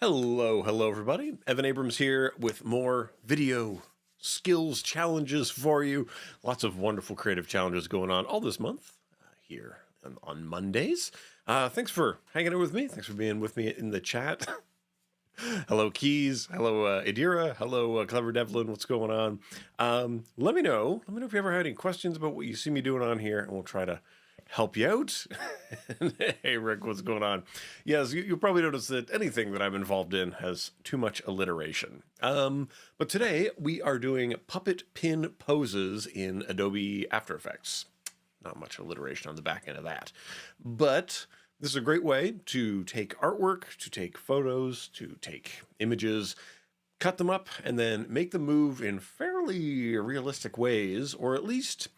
Hello everybody. Evan Abrams here with more video skills challenges for you. Lots of wonderful creative challenges going on all this month here on Mondays. Thanks for hanging out with me. Thanks for being with me in the chat. Hello Keys. Hello Adira. Hello Clever Devlin. What's going on? Let me know. Let me know if you ever had any questions about what you see me doing on here, and we'll try to help you out. Hey Rick, what's going on? Yes, you'll probably notice that anything that I'm involved in has too much alliteration. But today we are doing puppet pin poses in Adobe After Effects. Not much alliteration on the back end of that. But this is a great way to take artwork, to take photos, to take images, cut them up, and then make them move in fairly realistic ways, or at least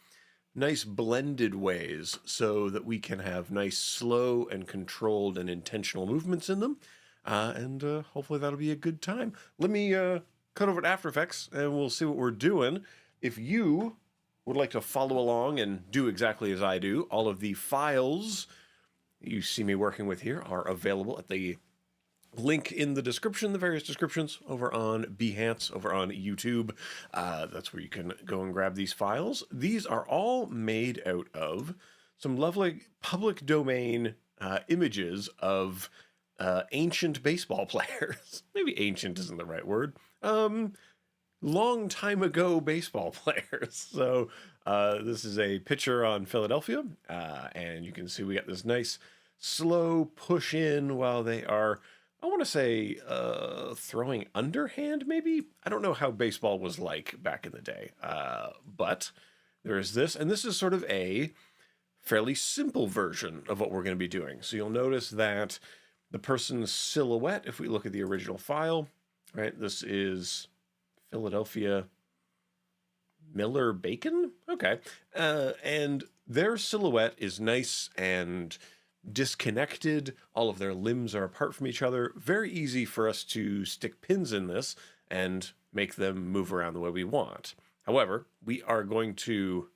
nice blended ways, so that we can have nice slow and controlled and intentional movements in them. And hopefully that'll be a good time. Let me cut over to After Effects and we'll see what we're doing. If you would like to follow along and do exactly as I do, all of the files you see me working with here are available at the link in the description, the various descriptions over on Behance, over on YouTube. That's where you can go and grab these files. These are all made out of some lovely public domain images of ancient baseball players. Maybe ancient isn't the right word. Long time ago baseball players. So this is a picture on Philadelphia, and you can see we got this nice slow push in while they are, I want to say, throwing underhand, maybe? I don't know how baseball was like back in the day. But there is this, and this is sort of a fairly simple version of what we're going to be doing. So you'll notice that the person's silhouette, if we look at the original file, right, this is Philadelphia Miller Bacon? Okay. And their silhouette is nice and disconnected. All of their limbs are apart from each other. Very easy for us to stick pins in this and make them move around the way we want. However, we are going to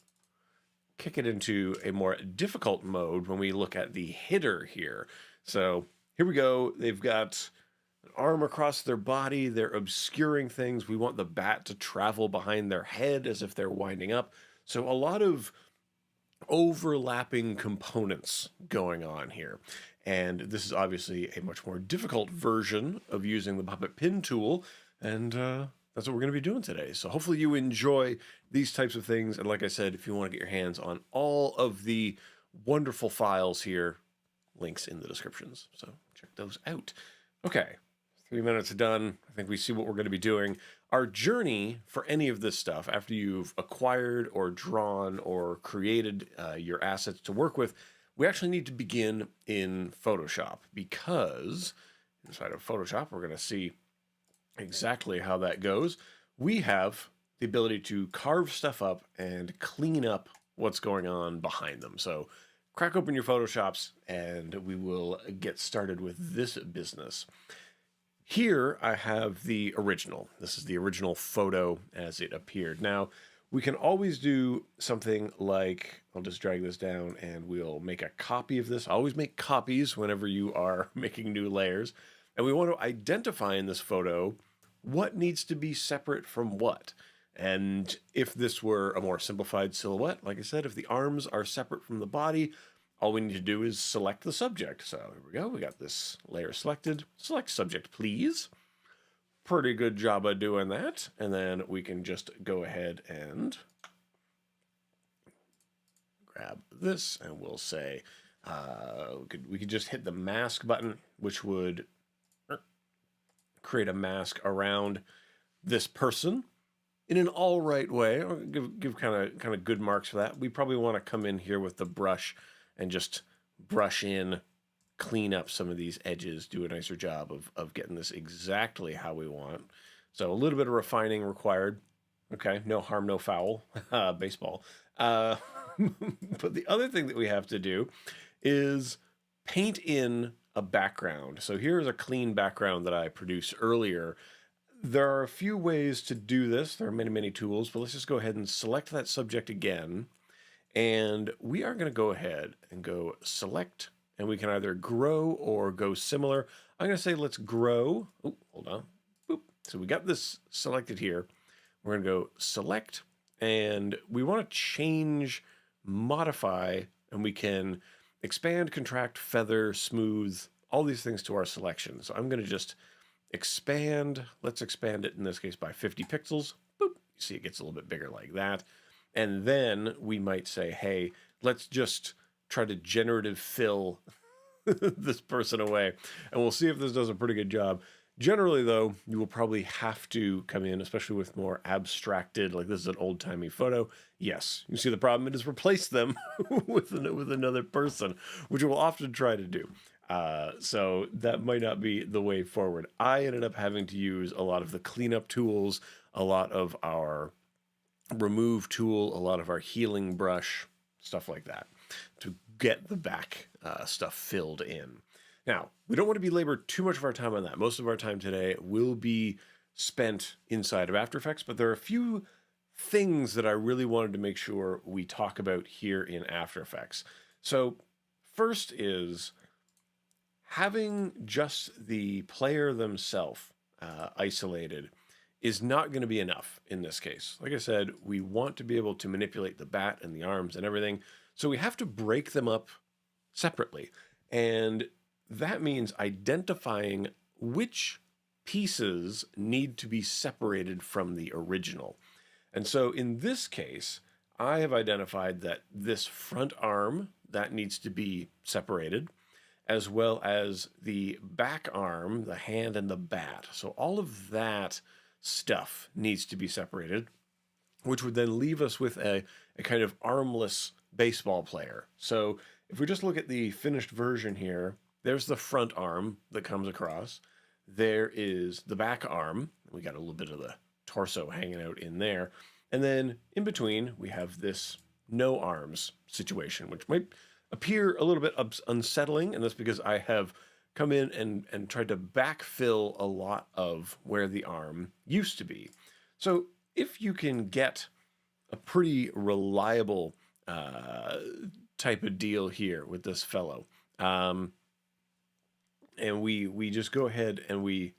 kick it into a more difficult mode when we look at the hitter here. So here we go. They've got an arm across their body. They're obscuring things. We want the bat to travel behind their head as if they're winding up. So a lot of overlapping components going on here. And this is obviously a much more difficult version of using the puppet pin tool. And that's what we're going to be doing today. So hopefully you enjoy these types of things. And like I said, if you want to get your hands on all of the wonderful files here, links in the descriptions. So check those out. Okay, 3 minutes done. I think we see what we're going to be doing. Our journey for any of this stuff, after you've acquired or drawn or created your assets to work with, we actually need to begin in Photoshop, because inside of Photoshop, we're going to see exactly how that goes. We have the ability to carve stuff up and clean up what's going on behind them. So crack open your Photoshops and we will get started with this business. Here I have the original. This is the original photo as it appeared. Now, we can always do something like, I'll just drag this down and we'll make a copy of this. Always make copies whenever you are making new layers. And we want to identify in this photo what needs to be separate from what. And if this were a more simplified silhouette, like I said, if the arms are separate from the body, all we need to do is select the subject. So here we go. We got this layer selected. Select subject, please. Pretty good job of doing that. And then we can just go ahead and grab this and we'll say, we could just hit the mask button, which would create a mask around this person in an all right way. Or give kind of good marks for that. We probably want to come in here with the brush and just brush in, clean up some of these edges, do a nicer job of getting this exactly how we want. So a little bit of refining required. Okay, no harm, no foul, baseball. But the other thing that we have to do is paint in a background. So here's a clean background that I produced earlier. There are a few ways to do this. There are many, many tools, but let's just go ahead and select that subject again. And we are going to go ahead and go select and we can either grow or go similar. I'm going to say let's grow. Oh, hold on. Boop. So we got this selected here. We're going to go select, and we want to change, modify, and we can expand, contract, feather, smooth, all these things to our selection. So I'm going to just expand. Let's expand it in this case by 50 pixels. Boop. You see it gets a little bit bigger like that. And then we might say, hey, let's just try to generative fill this person away. And we'll see if this does a pretty good job. Generally, though, you will probably have to come in, especially with more abstracted, like this is an old-timey photo. Yes, you see the problem, it is replace them with another person, which we'll often try to do. So that might not be the way forward. I ended up having to use a lot of the cleanup tools, a lot of our remove tool, a lot of our healing brush, stuff like that, to get the back stuff filled in. Now, we don't want to be labored too much of our time on that. Most of our time today will be spent inside of After Effects, but there are a few things that I really wanted to make sure we talk about here in After Effects. So first is having just the player themselves isolated is not going to be enough in this case. Like I said, we want to be able to manipulate the bat and the arms and everything, so we have to break them up separately. And that means identifying which pieces need to be separated from the original. And so in this case, I have identified that this front arm, that needs to be separated, as well as the back arm, the hand and the bat. So all of that stuff needs to be separated, which would then leave us with a kind of armless baseball player. So if we just look at the finished version here, there's the front arm that comes across. There is the back arm. We got a little bit of the torso hanging out in there. And then in between, we have this no arms situation, which might appear a little bit unsettling. And that's because I have come in and tried to backfill a lot of where the arm used to be. So if you can get a pretty reliable type of deal here with this fellow, and we just go ahead and we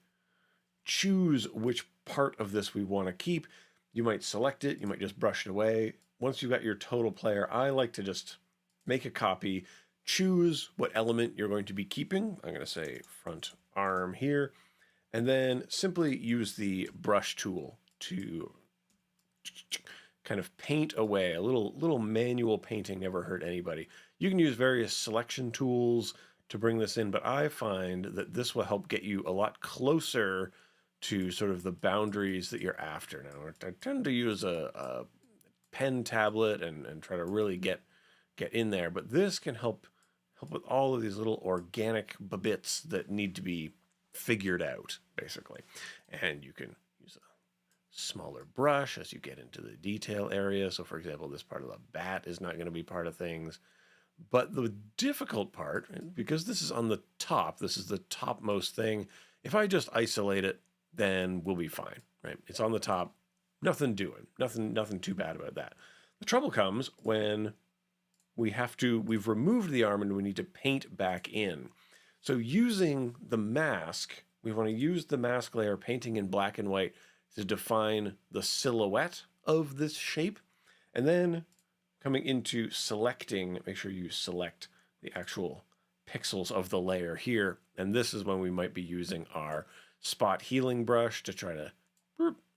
choose which part of this we want to keep. You might select it, you might just brush it away. Once you've got your total player, I like to just make a copy, choose what element you're going to be keeping. I'm going to say front arm here, and then simply use the brush tool to kind of paint away. A little manual painting never hurt anybody. You can use various selection tools to bring this in, but I find that this will help get you a lot closer to sort of the boundaries that you're after. Now, I tend to use a pen tablet and try to really get in there, but this can help with all of these little organic bits that need to be figured out, basically. And you can use a smaller brush as you get into the detail area. So, for example, this part of the bat is not going to be part of things. But the difficult part, because this is on the top, this is the topmost thing. If I just isolate it, then we'll be fine, right? It's on the top, nothing doing, nothing too bad about that. The trouble comes when we've removed the arm and we need to paint back in. So using the mask, we want to use the mask layer, painting in black and white to define the silhouette of this shape. And then coming into selecting, make sure you select the actual pixels of the layer here. And this is when we might be using our spot healing brush to try to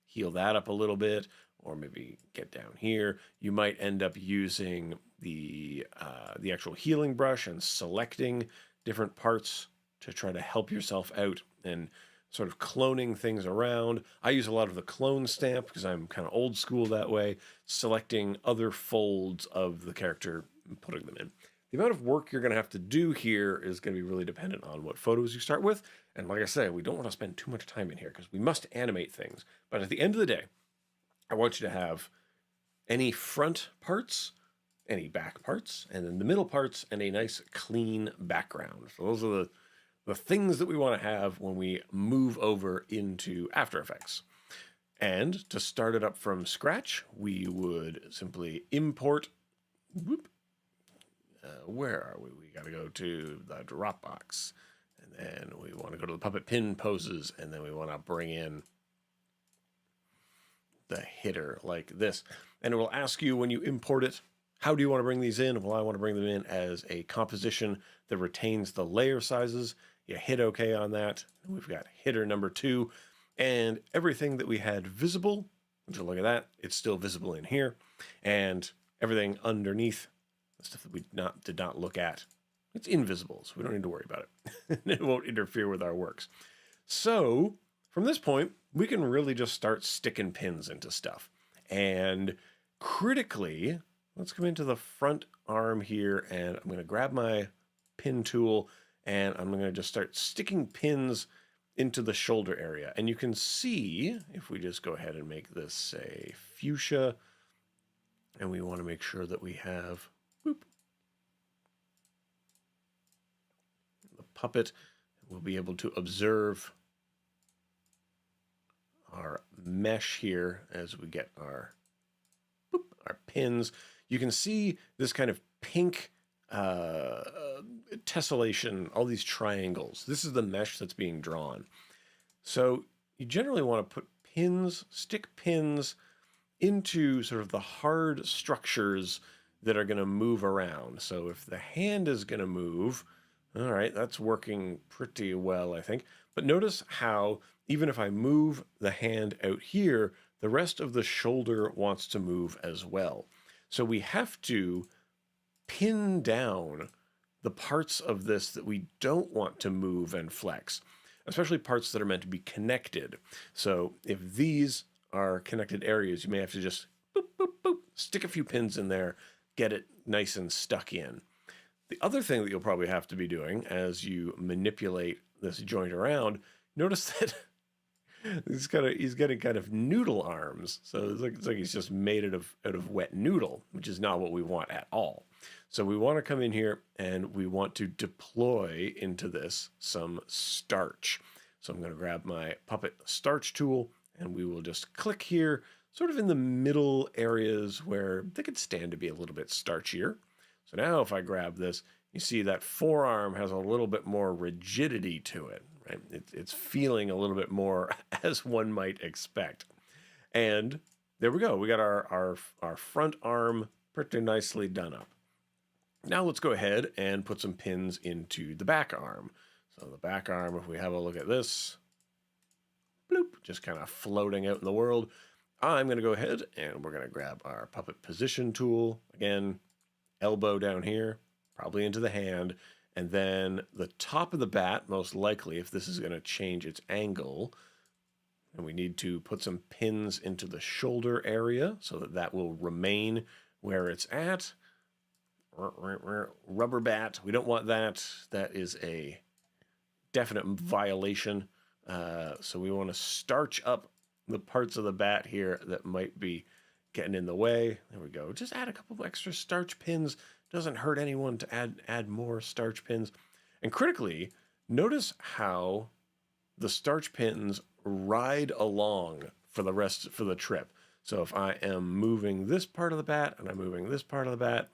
heal that up a little bit, or maybe get down here. You might end up using the actual healing brush and selecting different parts to try to help yourself out and sort of cloning things around. I use a lot of the clone stamp because I'm kind of old school that way, selecting other folds of the character and putting them in. The amount of work you're going to have to do here is going to be really dependent on what photos you start with. And like I say, we don't want to spend too much time in here because we must animate things. But at the end of the day, I want you to have any front parts, any back parts, and then the middle parts, and a nice clean background. So those are the things that we want to have when we move over into After Effects. And to start it up from scratch, we would simply import where are we? We got to go to the Dropbox. And then we want to go to the puppet pin poses. And then we want to bring in the hitter like this. And it will ask you when you import it, how do you want to bring these in? Well, I want to bring them in as a composition that retains the layer sizes. You hit OK on that. We've got hitter number 2. And everything that we had visible, so look at that, it's still visible in here. And everything underneath, the stuff that we did not look at, it's invisible, so we don't need to worry about it. It won't interfere with our works. So from this point, we can really just start sticking pins into stuff. And critically, let's come into the front arm here, and I'm going to grab my pin tool, and I'm going to just start sticking pins into the shoulder area. And you can see, if we just go ahead and make this a fuchsia, and we want to make sure that we have the puppet, we'll be able to observe our mesh here as we get our pins. You can see this kind of pink tessellation, all these triangles. This is the mesh that's being drawn. So you generally want to put pins, stick pins into sort of the hard structures that are going to move around. So if the hand is going to move, all right, that's working pretty well, I think. But notice how even if I move the hand out here, the rest of the shoulder wants to move as well. So we have to pin down the parts of this that we don't want to move and flex, especially parts that are meant to be connected. So if these are connected areas, you may have to just boop, boop, boop, stick a few pins in there, get it nice and stuck in. The other thing that you'll probably have to be doing as you manipulate this joint around, notice that he's getting kind of noodle arms. So it's like he's just made it out of wet noodle, which is not what we want at all. So we want to come in here and we want to deploy into this some starch. So I'm going to grab my puppet starch tool and we will just click here, sort of in the middle areas where they could stand to be a little bit starchier. So now if I grab this, you see that forearm has a little bit more rigidity to it, right? It's feeling a little bit more as one might expect. And there we go. We got our front arm pretty nicely done up. Now let's go ahead and put some pins into the back arm. So the back arm, if we have a look at this, bloop, just kind of floating out in the world. I'm going to go ahead and we're going to grab our puppet position tool. Again, elbow down here, probably into the hand. And then the top of the bat, most likely, if this is going to change its angle, and we need to put some pins into the shoulder area so that that will remain where it's at. Rubber bat, we don't want that. That is a definite violation. So we want to starch up the parts of the bat here that might be getting in the way. There we go. Just add a couple of extra starch pins. Doesn't hurt anyone to add more starch pins. And critically, notice how the starch pins ride along for the trip. So if I am moving this part of the bat and I'm moving this part of the bat,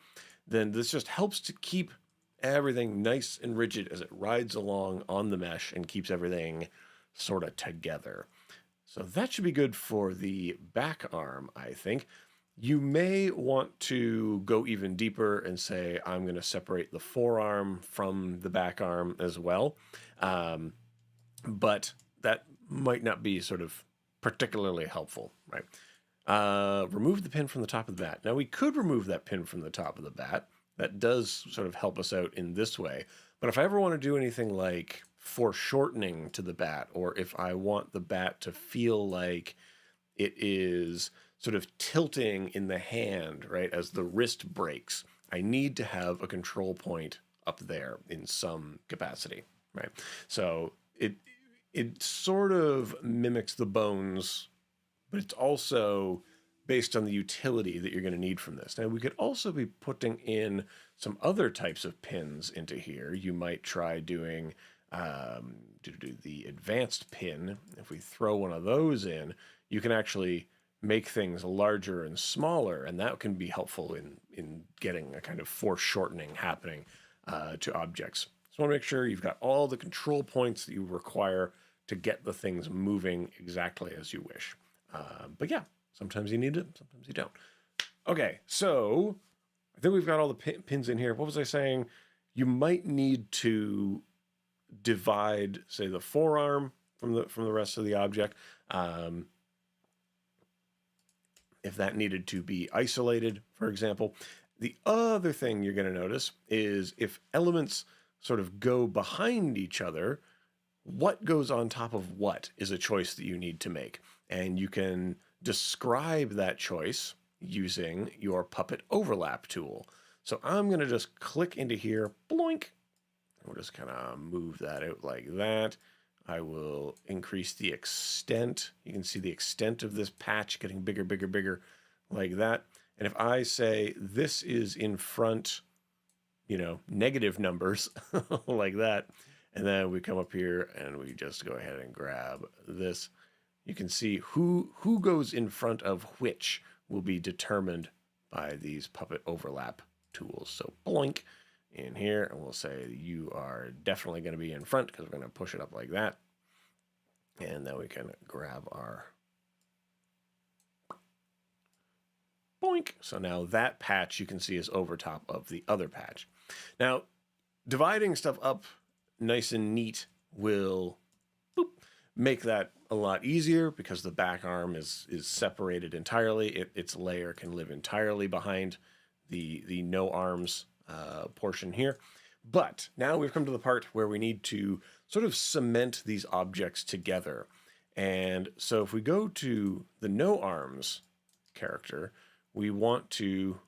then this just helps to keep everything nice and rigid as it rides along on the mesh and keeps everything sort of together. So that should be good for the back arm, I think. You may want to go even deeper and say, I'm going to separate the forearm from the back arm as well. But that might not be sort of particularly helpful, right? Remove the pin from the top of the bat. Now we could remove that pin from the top of the bat. That does sort of help us out in this way. But if I ever want to do anything like foreshortening to the bat, or if I want the bat to feel like it is sort of tilting in the hand, right, as the wrist breaks, I need to have a control point up there in some capacity, right? So it sort of mimics the bones, but it's also based on the utility that you're going to need from this. Now, we could also be putting in some other types of pins into here. You might try doing to do the advanced pin. If we throw one of those in, you can actually make things larger and smaller, and that can be helpful in getting a kind of foreshortening happening to objects. So I want to make sure you've got all the control points that you require to get the things moving exactly as you wish. But yeah, sometimes you need it, sometimes you don't. Okay, so I think we've got all the pins in here. What was I saying? You might need to divide, say, the forearm from the rest of the object. If that needed to be isolated, for example. The other thing you're going to notice is if elements sort of go behind each other, what goes on top of what is a choice that you need to make. And you can describe that choice using your Puppet Overlap tool. So I'm going to just click into here, bloink. We'll just kind of move that out like that. I will increase the extent. You can see the extent of this patch getting bigger, bigger, bigger like that. And if I say this is in front, negative numbers like that, and then we come up here and we just go ahead and grab this, you can see who goes in front of which will be determined by these Puppet Overlap tools. So blink in here, and we'll say you are definitely going to be in front because we're going to push it up like that. And then we can grab our boink. So now that patch you can see is over top of the other patch. Now, dividing stuff up nice and neat will make that a lot easier because the back arm is separated entirely. Its layer can live entirely behind the no arms portion here. But now we've come to the part where we need to sort of cement these objects together. And so if we go to the no arms character, we want to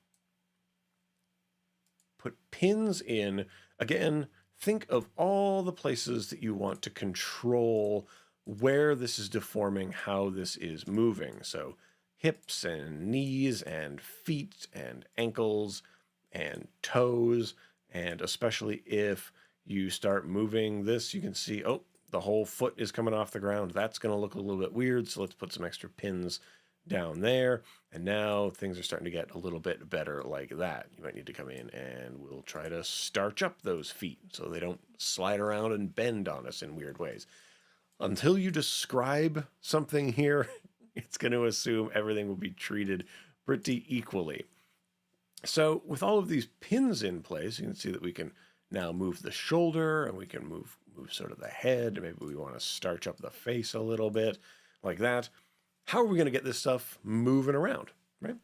put pins in. Again, think of all the places that you want to control where this is deforming, how this is moving. So hips and knees and feet and ankles and toes. And especially if you start moving this, you can see, oh, the whole foot is coming off the ground. That's going to look a little bit weird. So let's put some extra pins down there. And now things are starting to get a little bit better like that. You might need to come in and we'll try to starch up those feet so they don't slide around and bend on us in weird ways. Until you describe something here, it's going to assume everything will be treated pretty equally. So with all of these pins in place, you can see that we can now move the shoulder and we can move sort of the head. Maybe we want to starch up the face a little bit like that. How are we going to get this stuff moving around, right?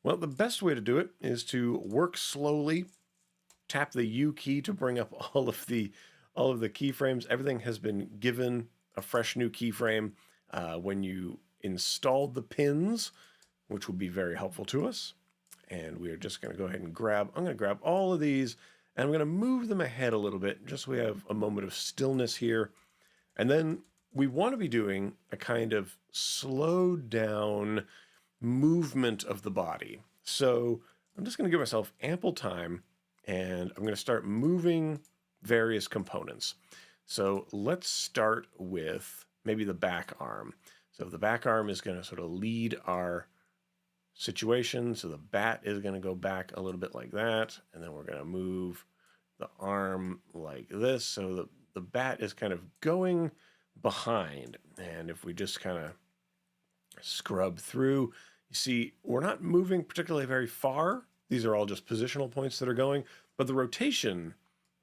Well, the best way to do it is to work slowly, tap the U key to bring up all of the keyframes. Everything has been given a fresh new keyframe when you installed the pins, which will be very helpful to us. And we are just going to go ahead and I'm going to grab all of these and I'm going to move them ahead a little bit just so we have a moment of stillness here. And then we want to be doing a kind of slowed down movement of the body. So I'm just going to give myself ample time and I'm going to start moving various components. So let's start with maybe the back arm. So the back arm is going to sort of lead our situation. So the bat is going to go back a little bit like that. And then we're going to move the arm like this. So the bat is kind of going behind. And if we just kind of scrub through, you see, we're not moving particularly very far. These are all just positional points that are going, but the rotation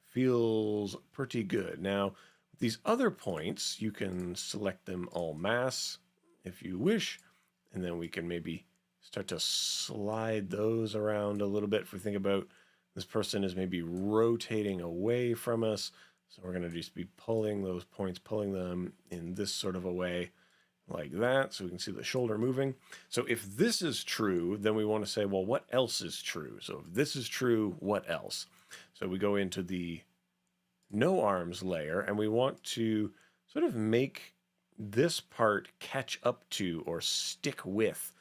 feels pretty good. Now, these other points, you can select them en masse if you wish, and then we can maybe start to slide those around a little bit. If we think about this person is maybe rotating away from us, so we're going to just be pulling those points, pulling them in this sort of a way like that, so we can see the shoulder moving. So if this is true, then we want to say, well, what else is true? So if this is true, what else? So we go into the no arms layer, and we want to sort of make this part catch up to or stick with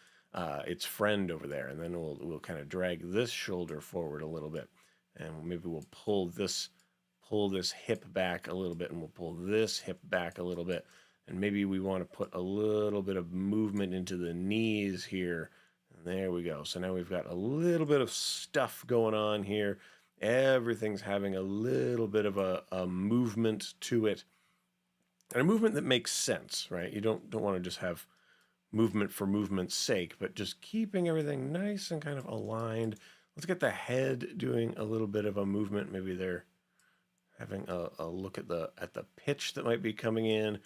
its friend over there, and then we'll kind of drag this shoulder forward a little bit, and maybe we'll pull this hip back a little bit, and we'll pull this hip back a little bit, And maybe we want to put a little bit of movement into the knees here. And there we go. So now we've got a little bit of stuff going on here. Everything's having a little bit of a movement to it. And a movement that makes sense, right? You don't want to just have movement for movement's sake, but just keeping everything nice and kind of aligned. Let's get the head doing a little bit of a movement. Maybe they're having a look at the pitch that might be coming in.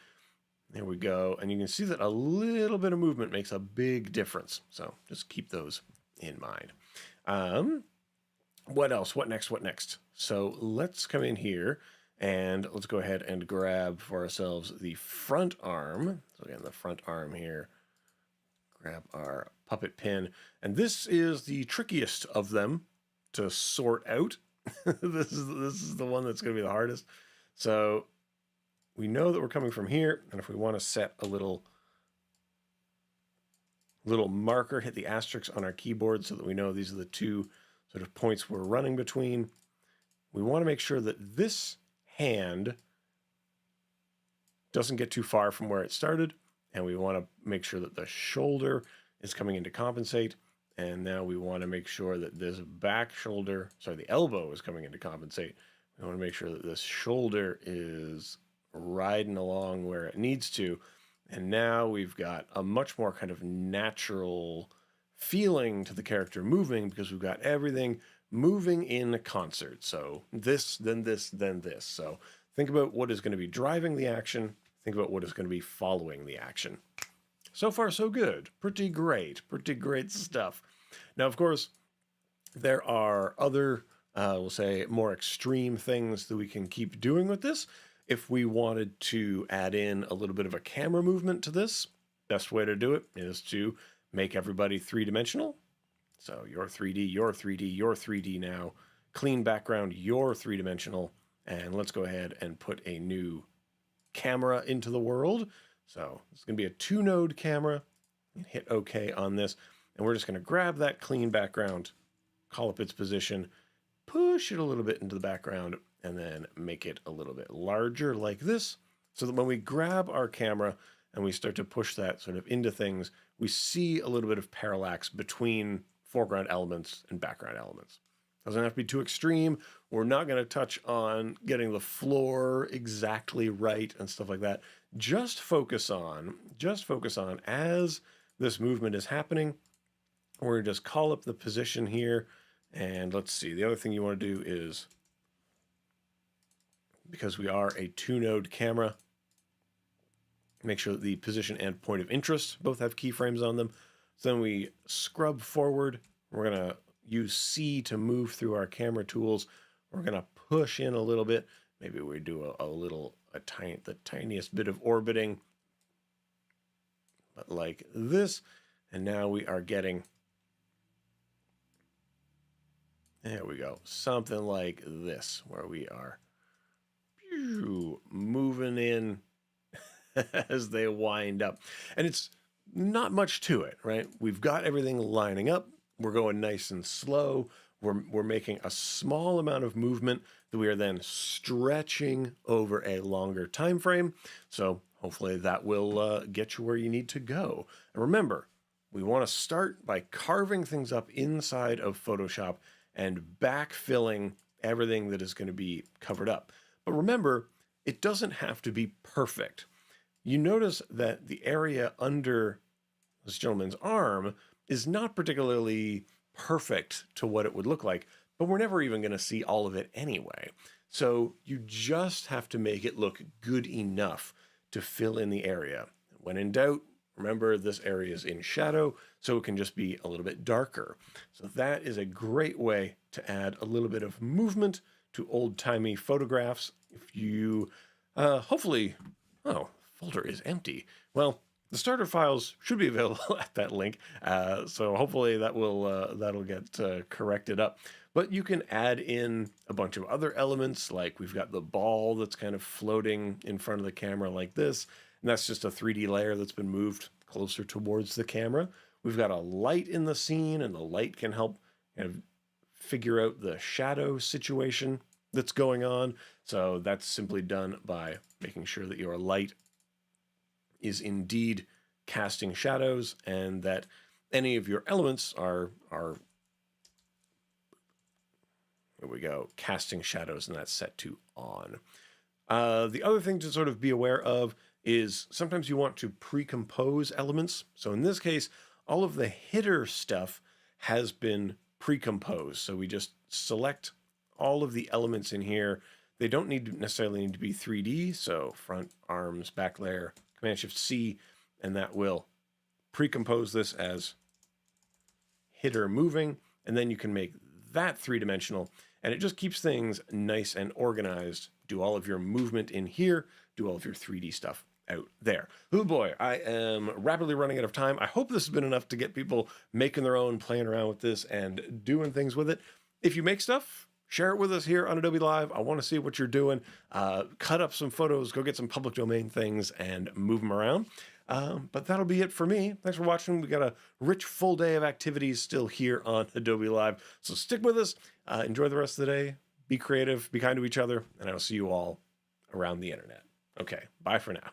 There we go. And you can see that a little bit of movement makes a big difference. So just keep those in mind. What else? What next? What next? So let's come in here and let's go ahead and grab for ourselves the front arm. So again, the front arm here. Grab our puppet pin. And this is the trickiest of them to sort out. This is the one that's going to be the hardest. So we know that we're coming from here, and if we want to set a little marker, hit the asterisk on our keyboard so that we know these are the two sort of points we're running between. We want to make sure that this hand doesn't get too far from where it started, and we want to make sure that the shoulder is coming in to compensate. And now we want to make sure that this back shoulder, the elbow is coming in to compensate. We want to make sure that this shoulder is riding along where it needs to. And now we've got a much more kind of natural feeling to the character moving because we've got everything moving in concert. So this, then this, then this. So think about what is going to be driving the action. Think about what is going to be following the action. So far, so good. Pretty great stuff. Now, of course, there are other, we'll say, more extreme things that we can keep doing with this. If we wanted to add in a little bit of a camera movement to this, best way to do it is to make everybody three-dimensional. So you're 3D, you're 3D, you're 3D now. Clean background, you're three-dimensional. And let's go ahead and put a new camera into the world. So it's going to be a 2-node camera. Hit OK on this. And we're just going to grab that clean background, call up its position, push it a little bit into the background, and then make it a little bit larger like this. So that when we grab our camera and we start to push that sort of into things, we see a little bit of parallax between foreground elements and background elements. Doesn't have to be too extreme. We're not going to touch on getting the floor exactly right and stuff like that. Just focus on as this movement is happening. We're going to just call up the position here. And let's see. The other thing you want to do is, because we are a 2-node camera, make sure that the position and point of interest both have keyframes on them. So then we scrub forward. We're going to use C to move through our camera tools. We're going to push in a little bit. Maybe we do the tiniest bit of orbiting, but like this. And now we are getting, there we go, something like this, where we are moving in as they wind up. And it's not much to it, right? We've got everything lining up. We're going nice and slow. We're making a small amount of movement that we are then stretching over a longer time frame. So hopefully that will get you where you need to go. And remember, we want to start by carving things up inside of Photoshop and backfilling everything that is going to be covered up. But remember, it doesn't have to be perfect. You notice that the area under this gentleman's arm is not particularly perfect to what it would look like, but we're never even going to see all of it anyway. So you just have to make it look good enough to fill in the area. When in doubt, remember this area is in shadow, so it can just be a little bit darker. So that is a great way to add a little bit of movement to old-timey photographs. If you hopefully, oh, folder is empty. Well, the starter files should be available at that link, so hopefully that will that'll get corrected up. But you can add in a bunch of other elements, like we've got the ball that's kind of floating in front of the camera like this, and that's just a 3D layer that's been moved closer towards the camera. We've got a light in the scene, and the light can help kind of figure out the shadow situation that's going on. So that's simply done by making sure that your light is indeed casting shadows, and that any of your elements are there we go, casting shadows, and that's set to on. The other thing to sort of be aware of is sometimes you want to pre-compose elements. So in this case, all of the hitter stuff has been pre-composed. So we just select all of the elements in here. They don't necessarily need to be 3D. So front, arms, back layer, Command-Shift-C, and that will pre-compose this as hitter moving. And then you can make that three-dimensional, and it just keeps things nice and organized. Do all of your movement in here, do all of your 3D stuff out there. Oh boy, I am rapidly running out of time. I hope this has been enough to get people making their own, playing around with this, and doing things with it. If you make stuff, share it with us here on Adobe Live. I want to see what you're doing. Cut up some photos, go get some public domain things, and move them around. But that'll be it for me. Thanks for watching. We got a rich, full day of activities still here on Adobe Live. So stick with us. Enjoy the rest of the day. Be creative. Be kind to each other. And I'll see you all around the internet. Okay. Bye for now.